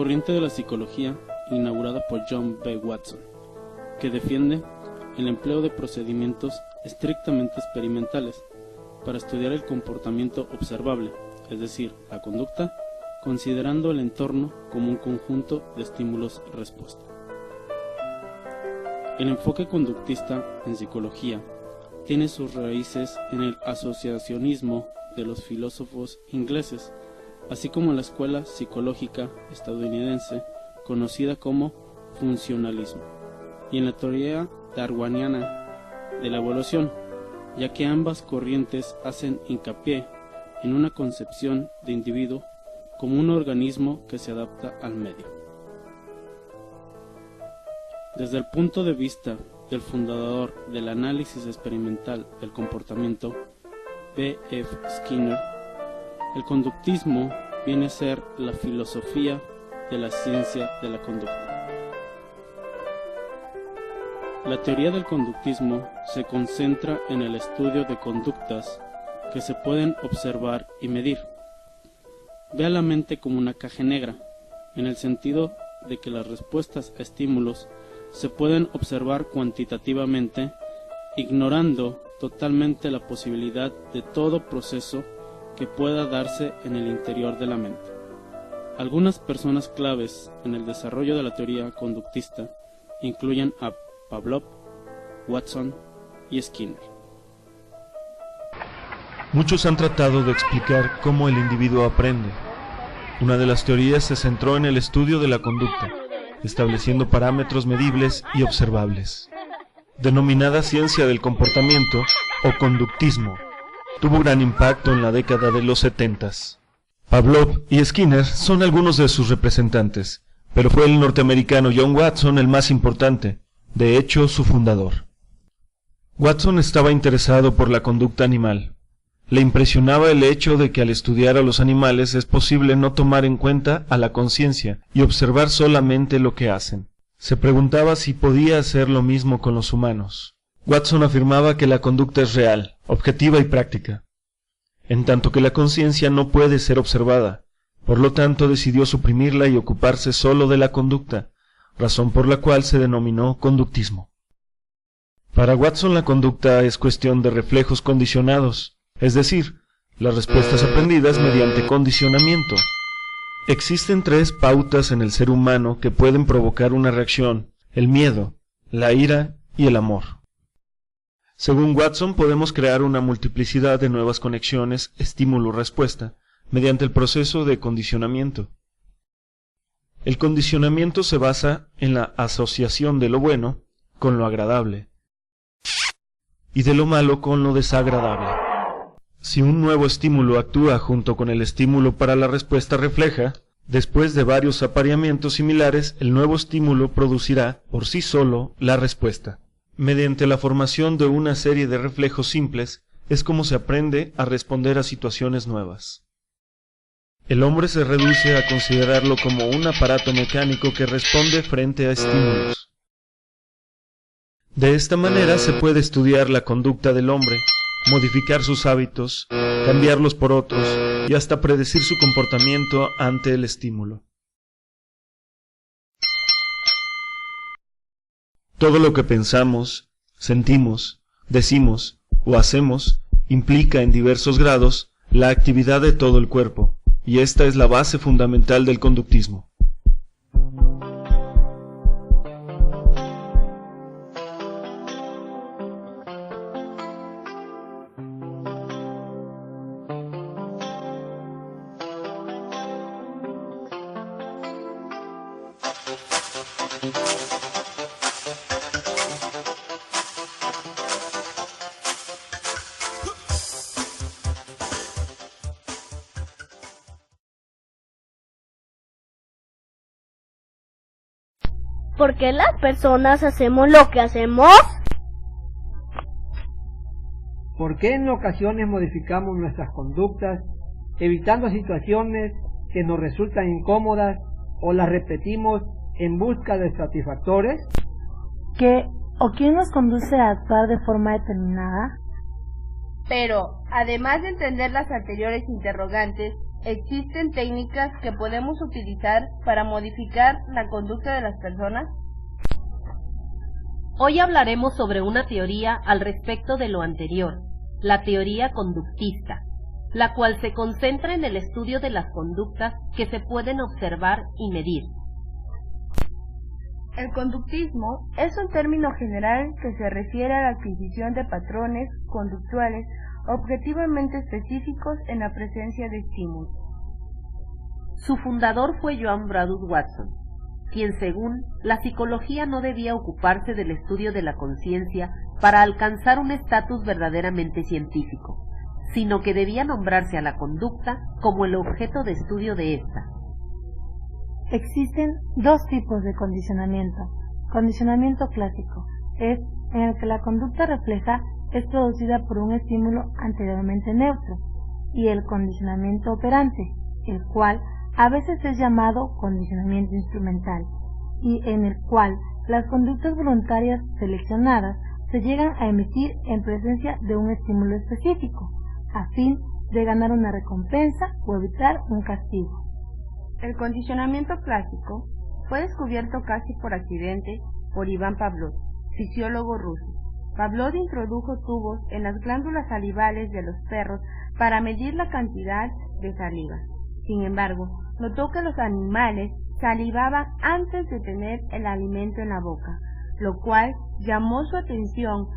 corriente de la psicología inaugurada por John B. Watson, que defiende el empleo de procedimientos estrictamente experimentales para estudiar el comportamiento observable, es decir, la conducta, considerando el entorno como un conjunto de estímulos-respuesta. El enfoque conductista en psicología tiene sus raíces en el asociacionismo de los filósofos ingleses, así como en la escuela psicológica estadounidense conocida como funcionalismo, y en la teoría darwiniana de la evolución, ya que ambas corrientes hacen hincapié en una concepción de individuo como un organismo que se adapta al medio. Desde el punto de vista del fundador del análisis experimental del comportamiento, B. F. Skinner, el conductismo viene a ser la filosofía de la ciencia de la conducta. La teoría del conductismo se concentra en el estudio de conductas que se pueden observar y medir. Ve a la mente como una caja negra, en el sentido de que las respuestas a estímulos se pueden observar cuantitativamente, ignorando totalmente la posibilidad de todo proceso que pueda darse en el interior de la mente. Algunas personas claves en el desarrollo de la teoría conductista incluyen a Pavlov, Watson y Skinner. Muchos han tratado de explicar cómo el individuo aprende. Una de las teorías se centró en el estudio de la conducta, estableciendo parámetros medibles y observables. Denominada ciencia del comportamiento o conductismo, tuvo gran impacto en la década de los 70s. Pavlov y Skinner son algunos de sus representantes, pero fue el norteamericano John Watson el más importante, de hecho su fundador. Watson estaba interesado por la conducta animal. Le impresionaba el hecho de que al estudiar a los animales es posible no tomar en cuenta a la conciencia y observar solamente lo que hacen. Se preguntaba si podía hacer lo mismo con los humanos. Watson afirmaba que la conducta es real, objetiva y práctica, en tanto que la conciencia no puede ser observada. Por lo tanto, decidió suprimirla y ocuparse solo de la conducta, razón por la cual se denominó conductismo. Para Watson, la conducta es cuestión de reflejos condicionados, es decir, las respuestas aprendidas mediante condicionamiento. Existen tres pautas en el ser humano que pueden provocar una reacción: el miedo, la ira y el amor. Según Watson, podemos crear una multiplicidad de nuevas conexiones estímulo-respuesta mediante el proceso de condicionamiento. El condicionamiento se basa en la asociación de lo bueno con lo agradable y de lo malo con lo desagradable. Si un nuevo estímulo actúa junto con el estímulo para la respuesta refleja, después de varios apareamientos similares, el nuevo estímulo producirá por sí solo la respuesta. Mediante la formación de una serie de reflejos simples, es como se aprende a responder a situaciones nuevas. El hombre se reduce a considerarlo como un aparato mecánico que responde frente a estímulos. De esta manera se puede estudiar la conducta del hombre, modificar sus hábitos, cambiarlos por otros y hasta predecir su comportamiento ante el estímulo. Todo lo que pensamos, sentimos, decimos o hacemos implica en diversos grados la actividad de todo el cuerpo, y esta es la base fundamental del conductismo. ¿Por qué las personas hacemos lo que hacemos? ¿Por qué en ocasiones modificamos nuestras conductas, evitando situaciones que nos resultan incómodas o las repetimos en busca de satisfactores? ¿Qué o quién nos conduce a actuar de forma determinada? Pero, además de entender las anteriores interrogantes, ¿Existen técnicas que podemos utilizar para modificar la conducta de las personas? Hoy hablaremos sobre una teoría al respecto de lo anterior, la teoría conductista, la cual se concentra en el estudio de las conductas que se pueden observar y medir. El conductismo es un término general que se refiere a la adquisición de patrones conductuales objetivamente específicos en la presencia de estímulos. Su fundador fue Joan Bradus Watson, quien según la psicología no debía ocuparse del estudio de la conciencia para alcanzar un estatus verdaderamente científico, sino que debía nombrarse a la conducta como el objeto de estudio de ésta. Existen dos tipos de condicionamiento. Condicionamiento clásico es en el que la conducta refleja es producida por un estímulo anteriormente neutro, y el condicionamiento operante, el cual a veces es llamado condicionamiento instrumental, y en el cual las conductas voluntarias seleccionadas se llegan a emitir en presencia de un estímulo específico, a fin de ganar una recompensa o evitar un castigo. El condicionamiento clásico fue descubierto casi por accidente por Iván Pavlov, fisiólogo ruso. Pavlov introdujo tubos en las glándulas salivales de los perros para medir la cantidad de saliva. Sin embargo, notó que los animales salivaban antes de tener el alimento en la boca, lo cual llamó su atención,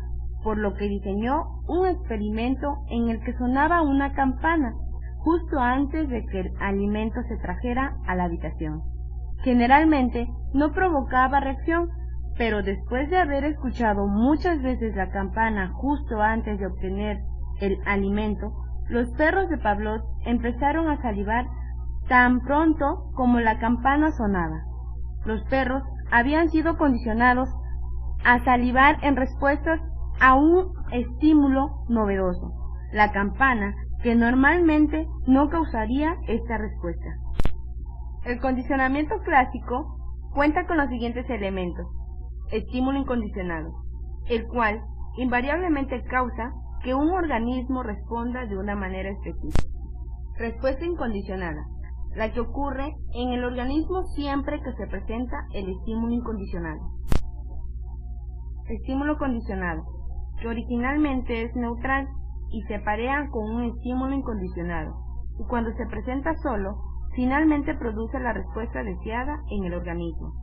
por lo que diseñó un experimento en el que sonaba una campana justo antes de que el alimento se trajera a la habitación. Generalmente no provocaba reacción, pero después de haber escuchado muchas veces la campana justo antes de obtener el alimento, los perros de Pavlov empezaron a salivar tan pronto como la campana sonaba. Los perros habían sido condicionados a salivar en respuestas a un estímulo novedoso, la campana, que normalmente no causaría esta respuesta. El condicionamiento clásico cuenta con los siguientes elementos. Estímulo incondicionado, el cual invariablemente causa que un organismo responda de una manera específica. Respuesta incondicionada, la que ocurre en el organismo siempre que se presenta el estímulo incondicionado. Estímulo condicionado, que originalmente es neutral y se parea con un estímulo incondicionado, y cuando se presenta solo, finalmente produce la respuesta deseada en el organismo.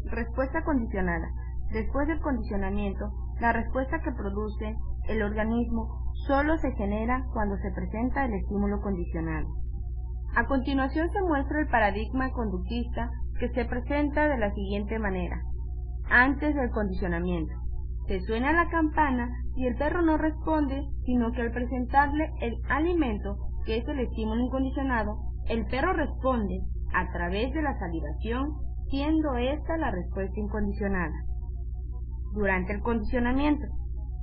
Respuesta condicionada. Después del condicionamiento, la respuesta que produce el organismo solo se genera cuando se presenta el estímulo condicionado. A continuación se muestra el paradigma conductista, que se presenta de la siguiente manera. Antes del condicionamiento, se suena la campana y el perro no responde, sino que al presentarle el alimento, que es el estímulo incondicionado, el perro responde a través de la salivación, siendo esta la respuesta incondicionada. Durante el condicionamiento,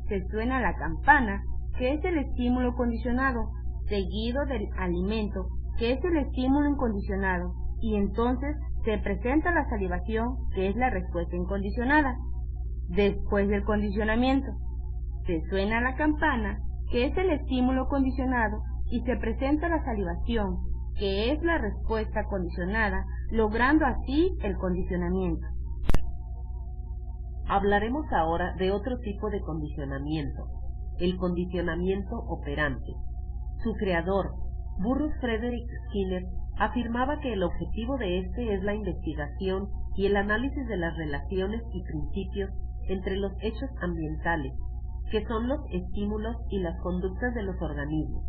se suena la campana, que es el estímulo condicionado, seguido del alimento, que es el estímulo incondicionado, y entonces se presenta la salivación, que es la respuesta incondicionada. Después del condicionamiento, se suena la campana, que es el estímulo condicionado, y se presenta la salivación, que es la respuesta condicionada, logrando así el condicionamiento. Hablaremos ahora de otro tipo de condicionamiento, el condicionamiento operante. Su creador, Burrus Frederick Skinner, afirmaba que el objetivo de este es la investigación y el análisis de las relaciones y principios entre los hechos ambientales, que son los estímulos y las conductas de los organismos,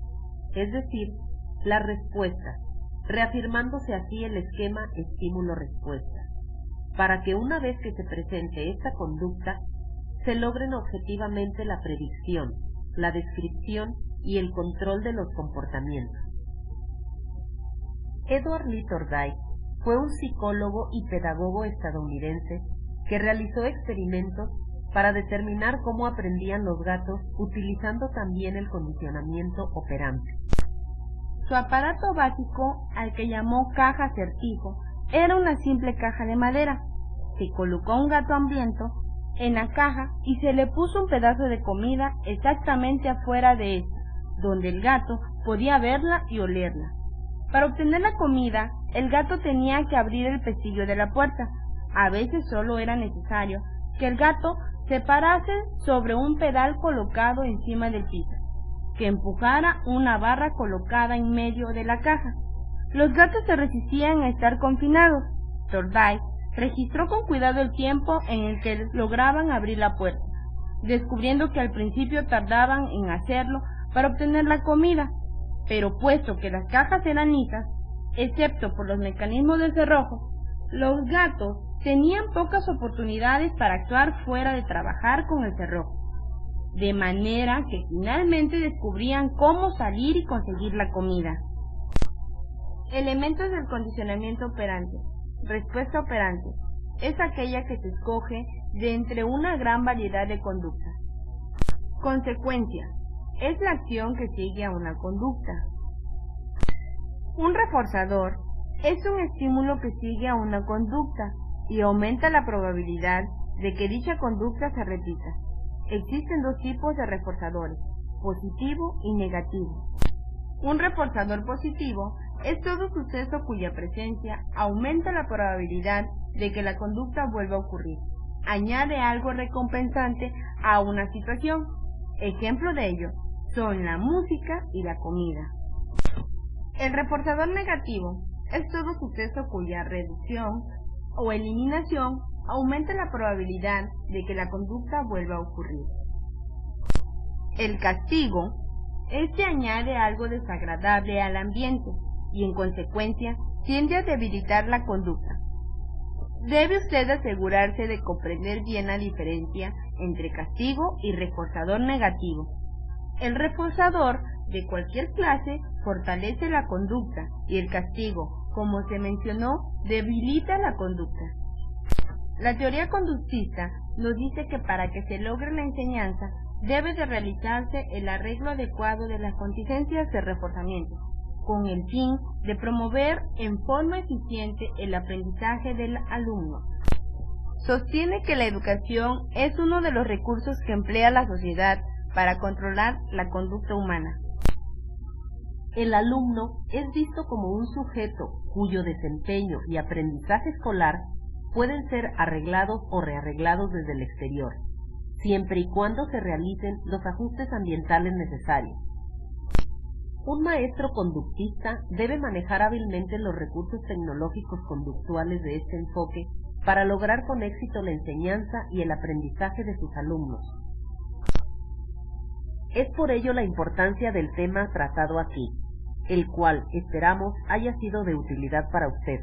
es decir, las respuestas, reafirmándose así el esquema estímulo-respuesta, para que una vez que se presente esta conducta, se logren objetivamente la predicción, la descripción y el control de los comportamientos. Edward Lee Thorndike fue un psicólogo y pedagogo estadounidense que realizó experimentos para determinar cómo aprendían los gatos utilizando también el condicionamiento operante. Su aparato básico, al que llamó caja acertijo, era una simple caja de madera. Se colocó un gato hambriento en la caja y se le puso un pedazo de comida exactamente afuera de esta, donde el gato podía verla y olerla. Para obtener la comida, el gato tenía que abrir el pestillo de la puerta. A veces solo era necesario que el gato se parase sobre un pedal colocado encima del piso, que empujara una barra colocada en medio de la caja. Los gatos se resistían a estar confinados. Thorndike registró con cuidado el tiempo en el que lograban abrir la puerta, descubriendo que al principio tardaban en hacerlo para obtener la comida, pero puesto que las cajas eran lisas, excepto por los mecanismos de cerrojo, los gatos tenían pocas oportunidades para actuar fuera de trabajar con el cerrojo, de manera que finalmente descubrían cómo salir y conseguir la comida. Elementos del condicionamiento operante. Respuesta operante es aquella que se escoge de entre una gran variedad de conductas. Consecuencia es la acción que sigue a una conducta. Un reforzador es un estímulo que sigue a una conducta y aumenta la probabilidad de que dicha conducta se repita. Existen dos tipos de reforzadores, positivo y negativo. Un reforzador positivo es todo suceso cuya presencia aumenta la probabilidad de que la conducta vuelva a ocurrir. Añade algo recompensante a una situación. Ejemplo de ello son la música y la comida. El reforzador negativo es todo suceso cuya reducción o eliminación aumenta la probabilidad de que la conducta vuelva a ocurrir. El castigo añade algo desagradable al ambiente y en consecuencia tiende a debilitar la conducta. Debe usted asegurarse de comprender bien la diferencia entre castigo y reforzador negativo. El reforzador de cualquier clase fortalece la conducta y el castigo, como se mencionó, debilita la conducta. La teoría conductista nos dice que para que se logre la enseñanza debe de realizarse el arreglo adecuado de las contingencias de reforzamiento, con el fin de promover en forma eficiente el aprendizaje del alumno. Sostiene que la educación es uno de los recursos que emplea la sociedad para controlar la conducta humana. El alumno es visto como un sujeto cuyo desempeño y aprendizaje escolar pueden ser arreglados o rearreglados desde el exterior, siempre y cuando se realicen los ajustes ambientales necesarios. Un maestro conductista debe manejar hábilmente los recursos tecnológicos conductuales de este enfoque para lograr con éxito la enseñanza y el aprendizaje de sus alumnos. Es por ello la importancia del tema tratado aquí, el cual esperamos haya sido de utilidad para usted.